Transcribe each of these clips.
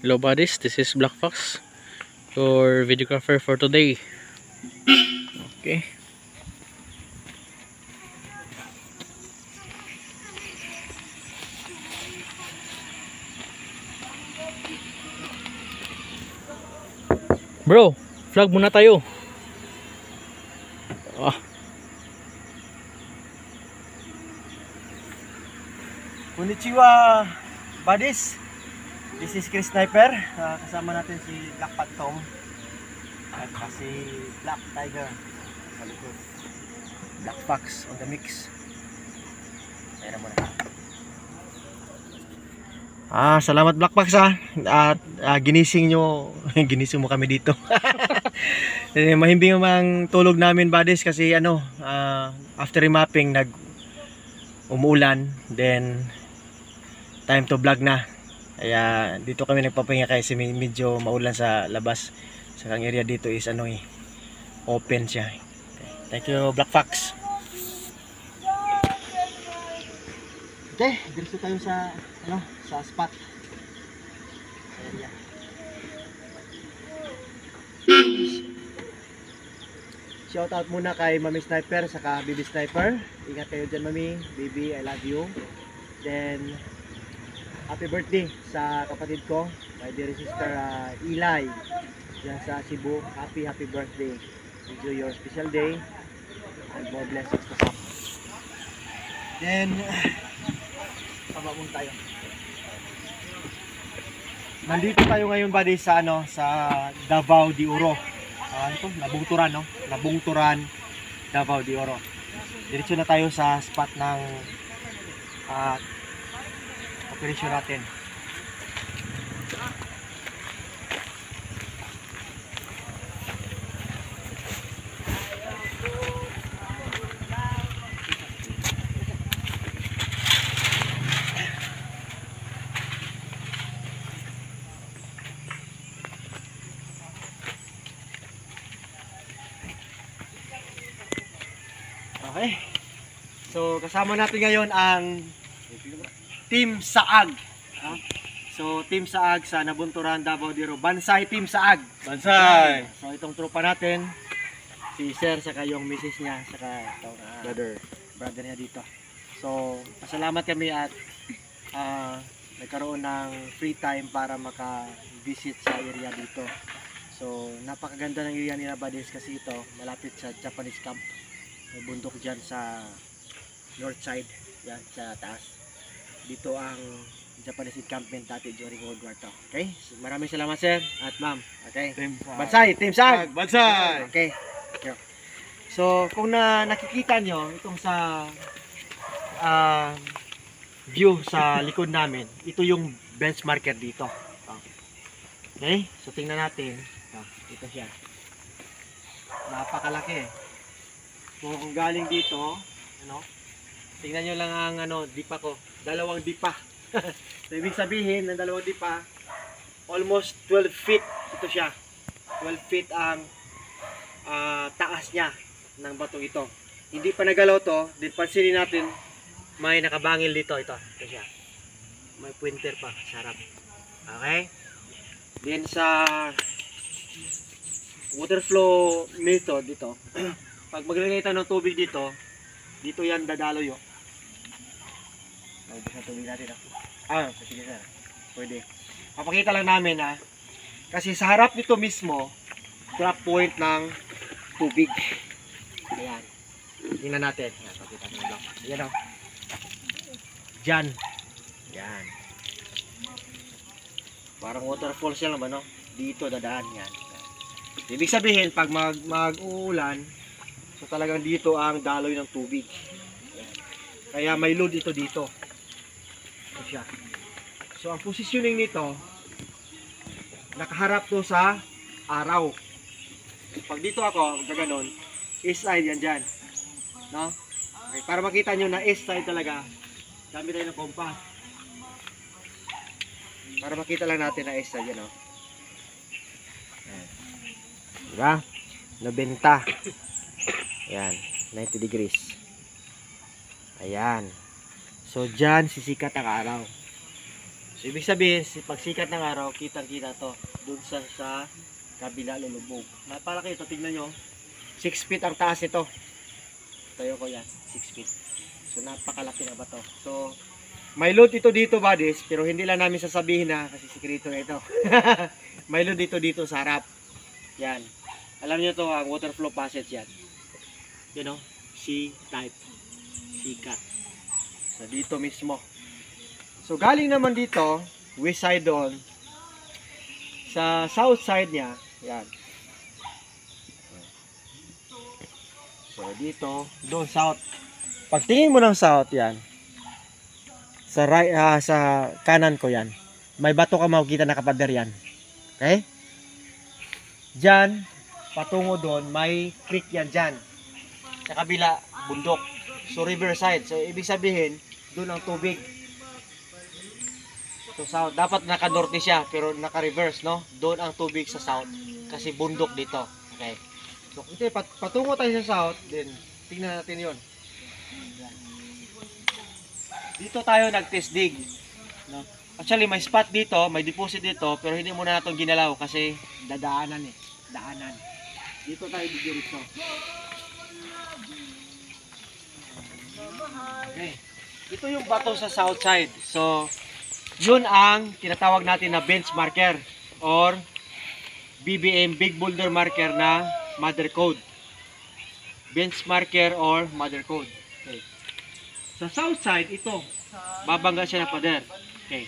Hello buddies, this is Black Fox, your videographer for today. Okay. Bro, vlog muna tayo. Konnichiwa, buddies. This is Chris Sniper. Kasama natin si Black Phantom at si Black Tiger sa likod. Black Fox on the mix. Ayan mo na. Salamat Black Fox at ginising nyo ginising mo kami dito. Mahimbing ang tulog namin buddies kasi after remapping umuulan, then time to vlog na. Kaya dito kami nagpapahinga kasi medyo maulan sa labas. Sa kang area dito is open siya. Okay. Thank you Black Fox. Okay, diretso tayo sa sa spot. Area. Shout out muna kay Mami Sniper saka Baby Sniper. Ingat kayo dyan Mami, Baby, I love you. Then happy birthday sa kapatid ko, my dear sister Eli dyan sa Cebu. Happy birthday. Enjoy your special day and more blessings to come. Then pababong tayo. Nandito tayo ngayon buddy sa sa Davao de Oro. Nabungturan, Davao de Oro. Diretso na tayo sa spot ng operation natin. Okay. So kasama natin ngayon ang Team Saag. So Team Saag sa Nabunturan, Davao de Oro. Bansay Team Saag. Bansay! So itong tropa natin, si Sir saka yung misis niya saka itong brother niya dito. So pasalamat kami at nagkaroon ng free time para maka-visit sa area dito. So napakaganda ng area nila buddies kasi ito malapit sa Japanese camp. May bundok dyan sa north side, yan sa taas. Dito ang Japanese encampment dati during World War II. Okay? So, maraming salamat sir at ma'am. Okay? Bansay, Team Saag! Bansay! Okay. Okay. So kung nakikita nyo itong sa view sa likod namin, ito yung benchmarker dito. Okay? So tingnan natin. Ito siya. Napakalaki. Kung galing dito, tingnan nyo lang ang dipa ko. Dalawang dipa. So ibig sabihin ng dalawang dipa, almost 12 feet ito siya. 12 feet ang taas niya ng batong ito. Hindi pa nagalaw to. Din pansinin natin, may nakabangil dito. Ito siya. May pointer pa sa harap. Okay? Then sa water flow method dito, pag maglagay tayo ng tubig dito yan dadalo yun. Naubos na tubig natin sige sir. Pwede. Papakita lang namin kasi sa harap nito mismo, drop point ng tubig. Ayan. Tingnan natin. Ayan, pakita ko lang. Ayan Diyan. Ayan. Parang waterfall siya naman dito dadaan yan. Ibig sabihin pag mag-uulan, so talagang dito ang daloy ng tubig. Kaya may load ito dito. Ito siya. So ang positioning nito, nakaharap to sa araw. Pag dito ako, gaganon, east side yan dyan. No? Okay, para makita nyo na east side talaga, gamit tayo ng compass. Para makita lang natin na east side yan. Diba? 90. Ayan, 90 degrees. Ayan. So, dyan sisikat ang araw. So, Ibig sabihin, pag sikat ng araw, kitang-kita to. Doon sa kabila lulubog. Napalaki ito, tignan nyo. 6 feet ang taas ito. Tayo ko yan, 6 feet. So napakalaki na ba to? So, may load ito dito, buddies, pero hindi lang namin sasabihin na kasi sikreto na ito. May load dito sa harap. Yan. Alam niyo to, ang water flow passage yan. You know, C-type. Sikat. So dito mismo. So galing naman dito, west side doon, sa south side niya, yan. So dito, doon south. Pagtingin mo ng south, yan. Sa right, sa kanan ko yan. May bato ka makikita na kapader yan. Okay? Diyan, patungo doon, may creek yan dyan. Sa kabila, bundok. So riverside. So ibig sabihin, doon ang tubig. So south, dapat naka-norte siya pero naka-reverse, no? Doon ang tubig sa south kasi bundok dito. Okay. So ito patungo tayo sa south, then tingnan natin 'yon. Dito tayo nag-test dig, no? Actually may spot dito, may deposit dito, pero hindi muna natin ginalaw kasi dadaanan daanan. Dito tayo didiretso. Okay. Ito yung bato sa south side. So yun ang tinatawag natin na bench marker or BBM, Big Boulder Marker na mother code. Bench marker or mother code. Okay. Sa south side, ito. Babangga siya ng pader. Okay.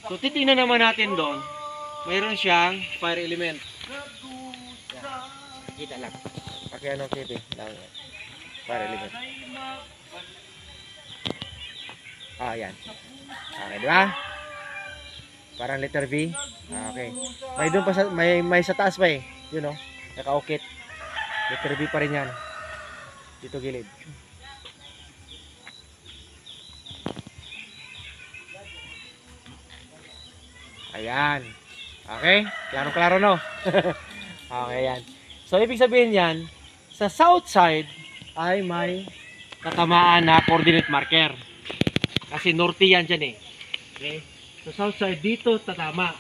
So titingnan naman natin doon. Mayroon siyang fire element. Yan. Kita lang. Pakiano TV lang. Fire element. Yan. Okay, di ba? Parang letter V. Okay. May doon pa sa may sa taas pa eh. You know, nakaukit. Letter V pa rin 'yan. Dito gilid. Ayan. Okay? Klaro-klaro no. Okay, yan. So ibig sabihin yan, sa south side ay may tatamaan na coordinate marker. Kasi norte yan dyan eh. Okay? So south side dito tatama.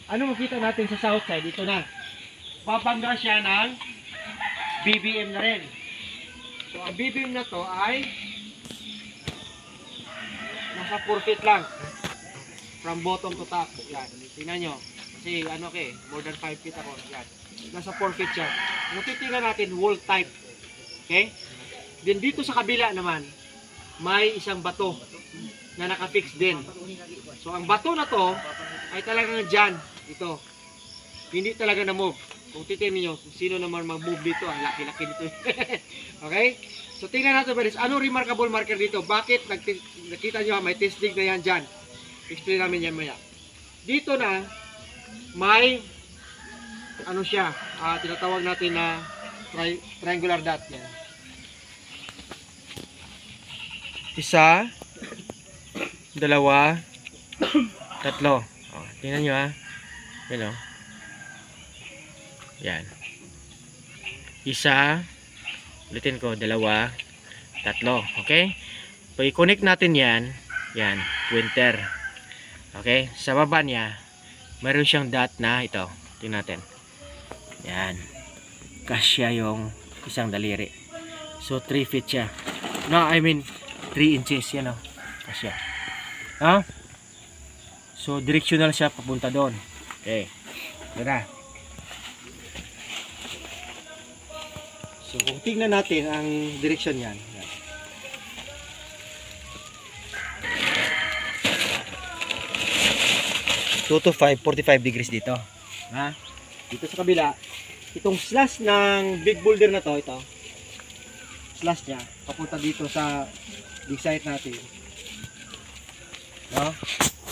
Ano makita natin sa south side? Dito na. Babangga siya ng BBM na rin. So ang BBM na to ay nasa 4 feet lang. From bottom to top. Yan. Tingnan nyo. Kasi ano more than 5 feet ako. Yan. Nasa 4 feet siya. Kung titingnan natin, wall type. Okay? Then dito sa kabila naman, may isang bato na nakafix din. So ang bato na to ay talagang dyan. Ito. Hindi talaga na-move. Kung titingnan niyo, sino naman mag-move dito, ang laki-laki dito. Okay? So tingnan natin ba, ano remarkable marker dito? Bakit nakita niyo may test dig na yan dyan? Explain namin yan maya. Dito na may ano siya, tinatawag natin na triangular dot yan. Isa, dalawa, tatlo. Tingnan nyo Yan Yan. Isa, ulitin ko, dalawa, tatlo. Okay? So, i-connect natin yan. Yan, winter. Okay? Sa baba niya, mayroon siyang dot na ito. Tingnan natin. Yan. Kasya yung isang daliri. So, 3 feet siya. No, I mean, 3 inches. Yan Kasya. So, directional siya papunta doon. Okay. Tara. So, kung tingnan natin ang direction yan. 2 to 5, 45 degrees dito. Dito sa kabila, itong slash ng big boulder na to, ito. Slash niya, papunta dito sa big site natin.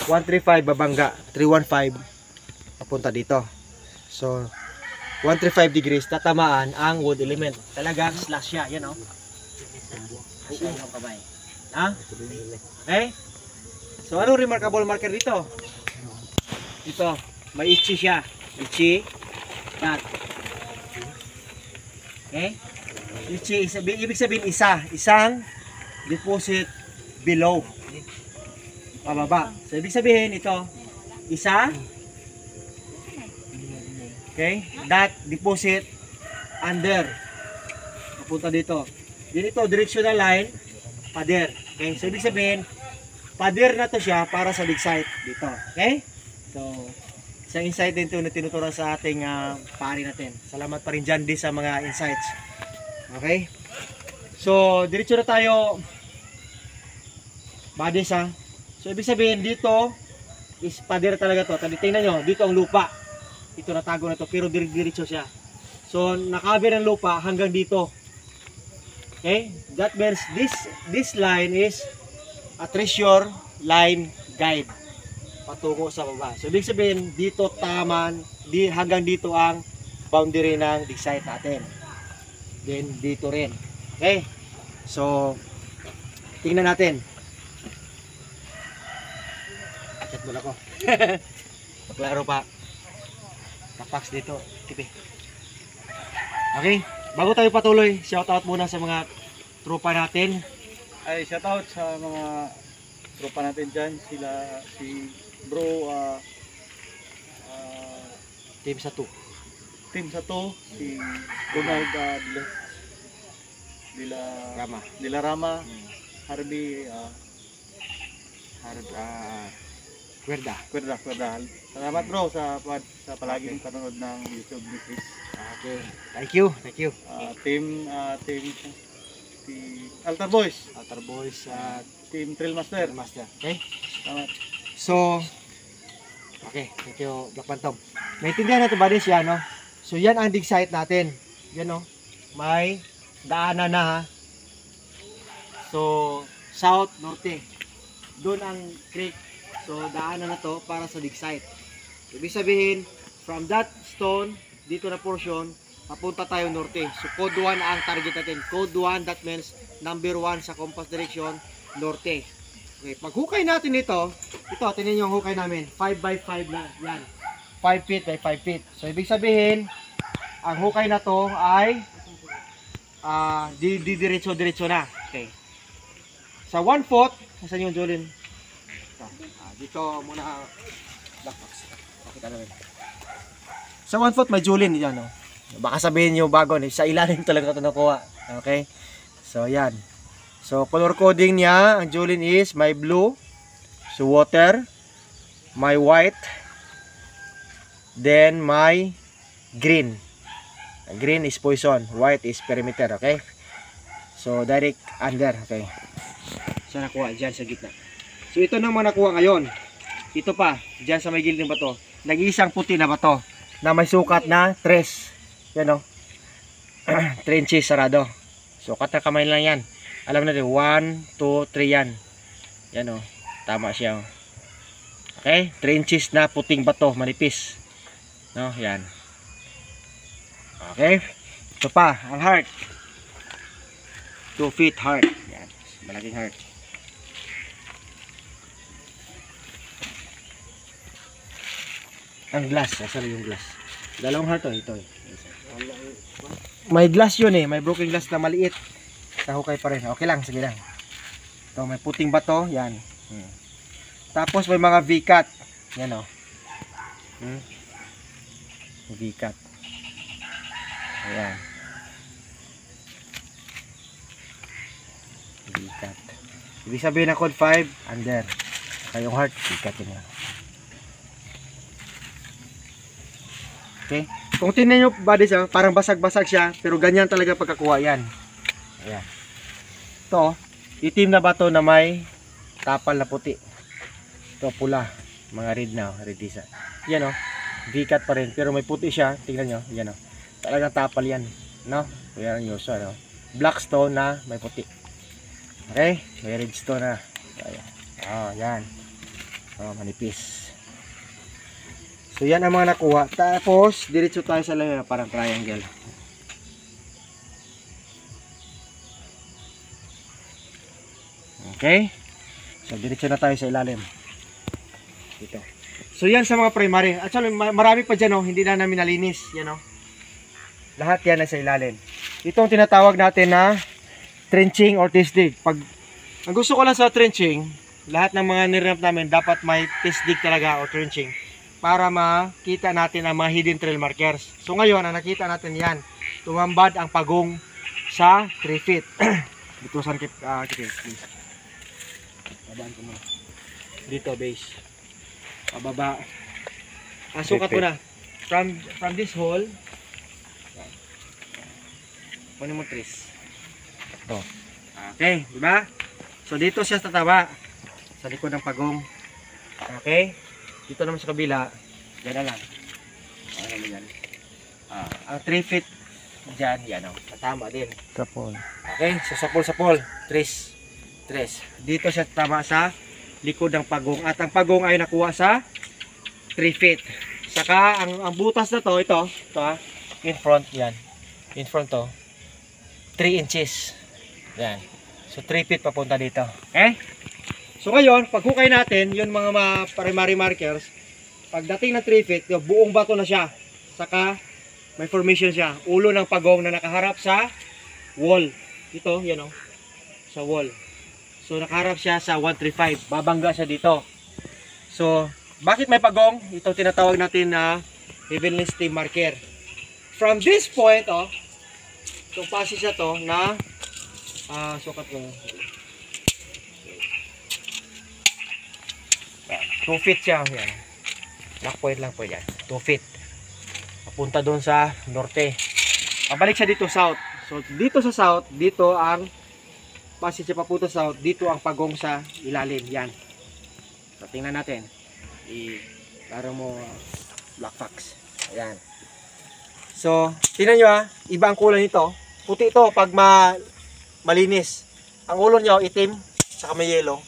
135 babangga, 315 papunta dito. So, 135 degrees tatamaan ang wood element. Talagang slash siya, yan Slash yung kamay. Okay? So, ano remarkable marker dito? Ito, may itchy siya. Itchy dot. Okay? Itchy, ibig sabihin isang deposit below. pababa. So, ibig sabihin, ito, isa, okay, that deposit under. Papunta dito. Dito, directional line, pader. Okay, so ibig sabihin, pader na to siya para sa dig site dito. Okay? So, isang insight din ito na tinuturo sa ating pari natin. Salamat pa rin dyan din sa mga insights. Okay? So, diretso na tayo. Badis ha. So, ibig sabihin, dito is pader talaga to. Tingnan nyo, dito ang lupa. Ito natago na to, pero diretso siya. So, nakaver ang lupa hanggang dito. Okay? That means this line is a treasure line guide patungo sa baba. So, ibig sabihin, dito taman, hanggang dito ang boundary ng dig site natin. Then, dito rin. Okay? So, tingnan natin. Chat mo na ko. Paklaro pa. Tapax dito. Tipi. Okay? Bago tayo patuloy, shoutout muna sa mga tropa natin. Ay, shoutout sa mga tropa natin dyan. Sila, si bro, Team sa 2. team sa to, si Donald Dila Rama, Harvey, Cuerda. Cuerda. Salamat bro sa palaging panonood ng YouTube Mrs. Okay. Thank you. Team si Altar Boys, Outer Boys Team Trail Master. Master. Okay? Salamat. So, okay. Thank you, Black Phantom. Naintindihan natin ba din siya, no? So, yan ang dig site natin. Yan, no? May daanan na, ha? So, south, norte. Doon ang creek. So, daanan na to para sa dig site. Ibig sabihin, from that stone, dito na portion, papunta tayo norte. So, code 1 ang target natin. Code 1, that means number 1 sa compass direction, norte. Okay, pag hukay natin ito, tingnan nyo yung hukay namin. 5x5 na, yan. 5 feet by 5 feet. So, ibig sabihin, ang hukay na to ay diretso na. Okay. Sa 1 foot, saan yung Jolin? Dito muna black box. Pakita namin. Sa 1 foot may Jolin yan, no? Baka sabihin nyo bago, sa ilalim talaga ito nakuha. Okay? So, yan. So, color coding niya, ang Jolin is may blue, so water, may white, then may green. Green is poison, white is perimeter, okay? So, direct under, okay? Saan nakuha? Diyan sa gitna. So, ito naman nakuha ngayon. Ito pa, diyan sa may gilid ng bato. Nag-iisang puti na bato na may sukat na 3. Yan, o. 3 inches sarado. Sukat na kamay lang yan. Alam natin, 1, 2, 3 yan. Yan, o. Tama siya, o. Okay? 3 inches na puting bato, manipis. No, yan. Okay? Ito pa, ang heart. 2 feet heart. Yan, malaking heart. Ang glass, saan yung glass? Dalawang heart to, ito. May glass yun eh, may broken glass na maliit. Kahukay pa rin. Okay lang, sige lang. Ito, may puting bato, yan. Tapos may mga V-cut. Yan o. V-cut. Ayan. V-cut. Ibig sabihin ng code 5, under. Kayong heart, V-cut yun yan. Okay? Kung tingnan nyo body siya, parang basag-basag siya, pero ganyan talaga pagkakuha yan. Ayan. Ito, itim na bato na may tapal na puti. Ito, pula. Mga red na, redisa. Yan o, V-cut pa rin, pero may puti siya. Tingnan nyo, yan o. Talagang tapal yan. No? Yan ang yuso, no? Black stone na may puti. Okay? May red stone na. Ayan. Oh, yan. Oh, manipis. So yan ang mga nakuha. Tapos diretso tayo sa layo parang triangle. Okay? So diretso na tayo sa ilalim. Dito. So yan sa mga primary. Actually marami pa dyan, oh, hindi na namin nalinis. Yan, oh. Lahat yan na sa ilalim. Ito ang tinatawag natin na trenching or test dig. Pag ang gusto ko lang sa trenching, lahat ng mga niramp namin dapat may test dig talaga o trenching para makita natin ang mga hidden trail markers. So ngayon, ang nakita natin yan, tumambad ang pagong sa 3 feet. Dito saan please. Babaan ko muna. Dito base. Pababa. Sukat ko na. From this hole. Kunin mo trace. Oh. Okay, di ba? So dito siya tataba sa likod ng pagong. Okay? Dito naman sa kabila, diyan na lang. Ano naman yan? Ang 3 feet diyan, yan o. Tama din. Tapon. Okay, so sa pole, trace. Dito siya tama sa likod ng pagong. At ang pagong ay nakuha sa 3 feet. Saka ang butas na to, ito in front yan. In front to, 3 inches. Yan. So 3 feet papunta dito. Okay? So ngayon, paghukay natin, yung mga primary markers, pagdating ng 3 feet, yung buong bato na siya. Saka may formation siya. Ulo ng pagong na nakaharap sa wall. Ito, yan o. Sa wall. So nakaharap siya sa 135. Babangga siya dito. So, bakit may pagong? Ito tinatawag natin na heavenly steam marker. From this point, itong passage na to na sukat ko. 2 feet siya. Yan. Black point lang po yan. 2 feet. Papunta doon sa norte. Pabalik siya dito south. So dito sa south, dito ang passage siya papunta south. Dito ang pagong sa ilalim. Yan. So tingnan natin. Laro mo black fox. Ayan. So tingnan nyo iba ang kulay nito. Puti ito pag malinis. Ang ulo nyo itim, saka may yellow.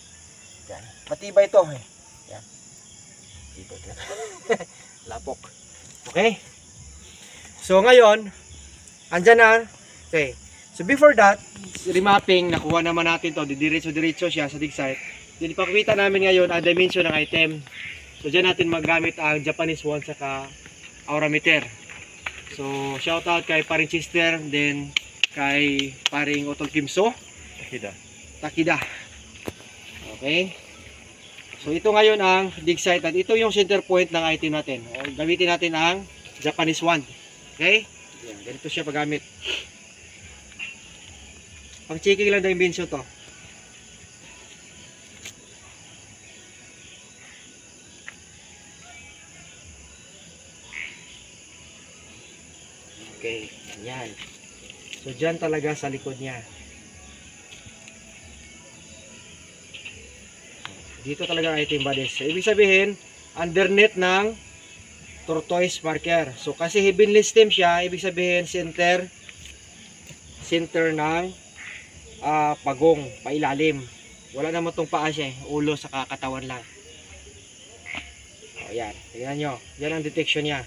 Yan. Matibay ito. Yan. Lapok. Okay. So ngayon, andyan na. Okay. So before that, remapping, nakuha naman natin to. Didiretso-diretso siya sa dig site. Then ipakita namin ngayon ang dimension ng item. So dyan natin magamit ang Japanese wand saka aurameter. So shout out kay paring Chester, then kay paring Otol Kimso. Takida. Okay. So ito ngayon ang dig site at ito yung center point ng item natin. O, gamitin natin ang Japanese wand. Okay? Yan, ganito siya paggamit. Pang-checking lang dimension to. Okay, yan. So dyan talaga sa likod niya. Dito talaga ang item bodies. So, ibig sabihin, underneath ng tortoise marker. So kasi heavenly stem siya, ibig sabihin center ng pagong, pailalim. Wala naman tong paa siya, ulo sa katawan lang. O yan, tingnan nyo. Yan ang detection niya.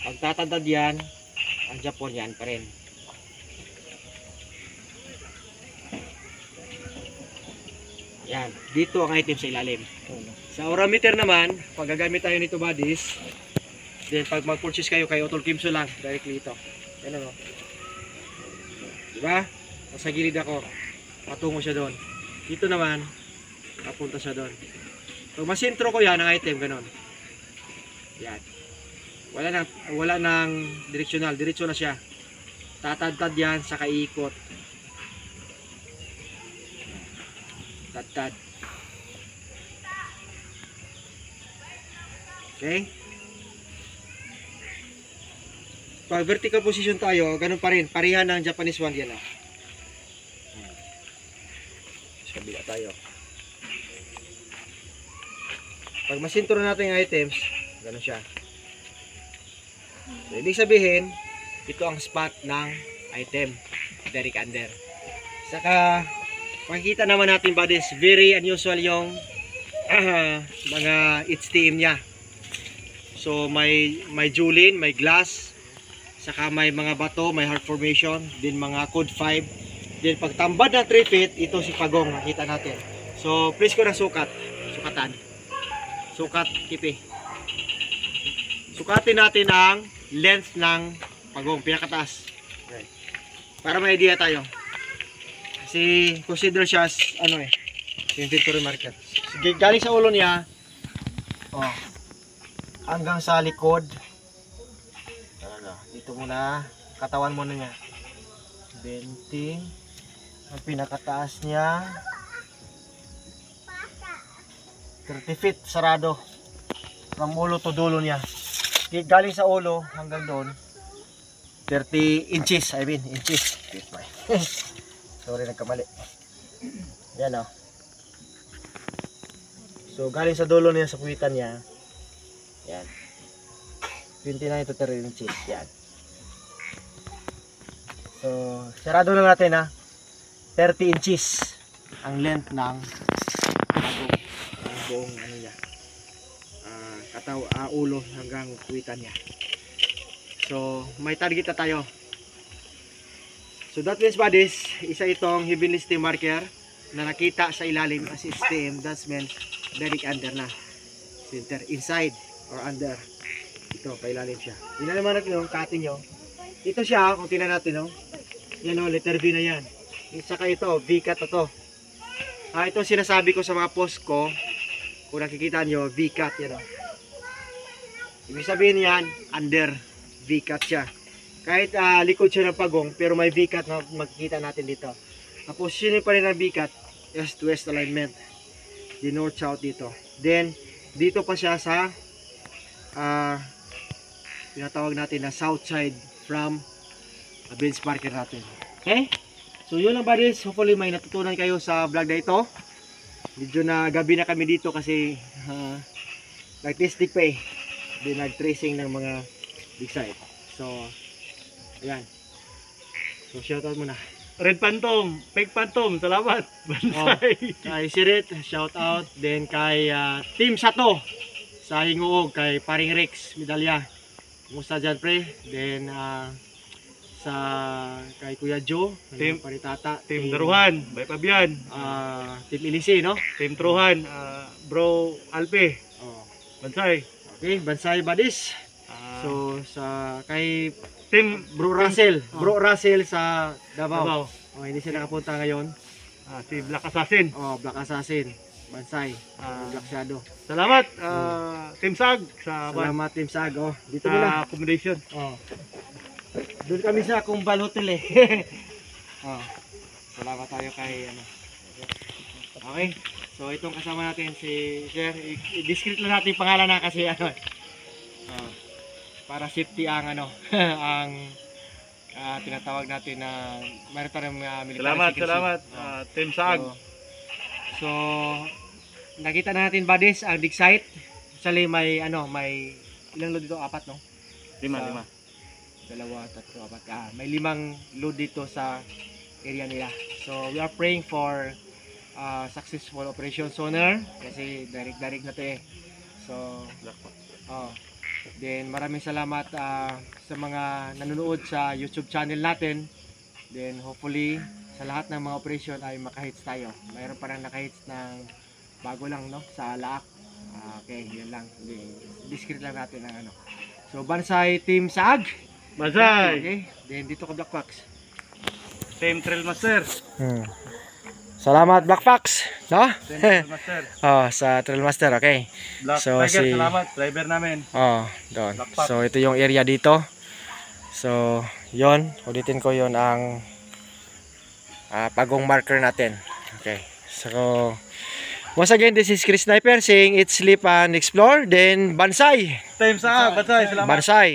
Pag tatandad yan, ang Japon yan pa rin. Yan, dito ang item sa ilalim. Sa aurameter naman, pag gagamit tayo nito bodies, then pag mag-purchase kayo kay Otol Kimso lang, directly ito. Yan o. Diba? Sa gilid ako, patungo siya doon. Dito naman, napunta siya doon. So masintro ko yan ang item, ganun. Yan. Wala nang directional, diretso na siya. Tatad-tad yan sa kaikot. Tad. Okay? Pag vertical position tayo, ganun pa rin. Parihan ng Japanese wand yan. Sa kabila tayo. Pag masintro natin yung items, ganun siya. So, ibig sabihin, ito ang spot ng item. Direct under. Saka, makikita naman natin bodies, very unusual yung mga HTM niya. So may julin, may glass, saka may mga bato, may heart formation, din mga code 5. Then pagtambad ng 3 feet, ito si pagong, nakita natin. So please ko na sukatan. Sukat, kipi. Sukatin natin ang length ng pagong, pinakataas. Okay. Para may idea tayo. Kasi consider siya as inventory marker. galing sa ulo niya, oh, hanggang sa likod. Dito muna, katawan muna niya. 20. Ang pinakataas niya, 30 feet, sarado. From ulo to dulo niya. Galing sa ulo hanggang doon, 30 inches, I mean, inches. Sorry, nagkamali. Yan o. So, galing sa dulo niya, sa puwitan niya. Yan. 29 to 30 inches. Yan. So, sarado na natin ha. 30 inches ang length ng buong ano niya. Ulo hanggang puwitan niya. So, may target na tayo. So, that means buddies, isa itong heavenly steam marker na nakita sa ilalim as steam. That means direct under na. Center, inside or under. Ito, pailalim siya. Tingnan naman natin yung cutting nyo. Ito siya, kung tingnan natin, no? Yan o, letter V na yan. Saka ito, V-cut na to. Ito sinasabi ko sa mga post ko. Kung nakikita nyo, V-cut yan o. Ibig sabihin yan, under V-cut siya. Kahit likod siya ng pagong, pero may V-cut na makikita natin dito. Ang positioning pa rin ng V-cut, east-west alignment. Di north-south dito. Then, dito pa siya sa tinatawag natin na south side from bench marker natin. Okay? So yun lang buddies, hopefully may natutunan kayo sa vlog na ito. Medyo na gabi na kami dito kasi nag-testing pa eh. Then nag-tracing ng mga big site. So ayan. So shoutout muna. Red Phantom, Fake Phantom, salamat. Bansay. Kay Sirit, shoutout. Then kay Team Sato sa Hinguog, kay Paring Rex Medalya. Kumusta dyan pre? Then sa kay Kuya Joe, Team Paritata, Team Daruhan, Bay Pabian, Team Ilisi, no? Team Truhan, Bro Alpe, Bansay. Okay, Bansay Buddies. So sa kay Team Bro Russell, Bro Russell sa Davao. Hindi siya nakapunta ngayon. Si Black Assassin. Black Assassin, Bansay, Black Shadow. Salamat Team Sag sa Salamat Team Sag. Dito sa muna. accommodation. Doon kami sa Kumbal Hotel eh. Salamat tayo kay ano. Okay. So itong kasama natin si Sir, i-describe lang natin yung pangalan na kasi ano. Para safety ang ano, ang tinatawag natin na meron tayong military secrecy. Salamat Team Sag. So nakita na natin buddies ang dig site. Actually may ano, may ilang load dito? 4 no? 5. 2, 3, 4. May 5 load dito sa area nila. So we are praying for successful operation sooner kasi direct na to eh. So then maraming salamat sa mga nanonood sa YouTube channel natin. Then hopefully sa lahat ng mga operation ay makahits tayo. Mayroon pa nang nakahits ng bago lang no sa Laak. Okay, yun lang. Discreet lang natin ang ano. So Bansay Team Sag. Bansay. Okay. Then dito ka Black Fox. Team Trail Master. Salamat Black Fox, no? Team Trail Master. Sa Trail Master, okay. Black So, Tiger, salamat driver namin. Doon. Black Fox. So ito yung area dito. So, yon, ulitin ko yon ang pagong marker natin. Okay. So once again, this is Chris Sniper saying it's sleep and explore. Then Bansay. Team Sag, Bansay, salamat. Bansay.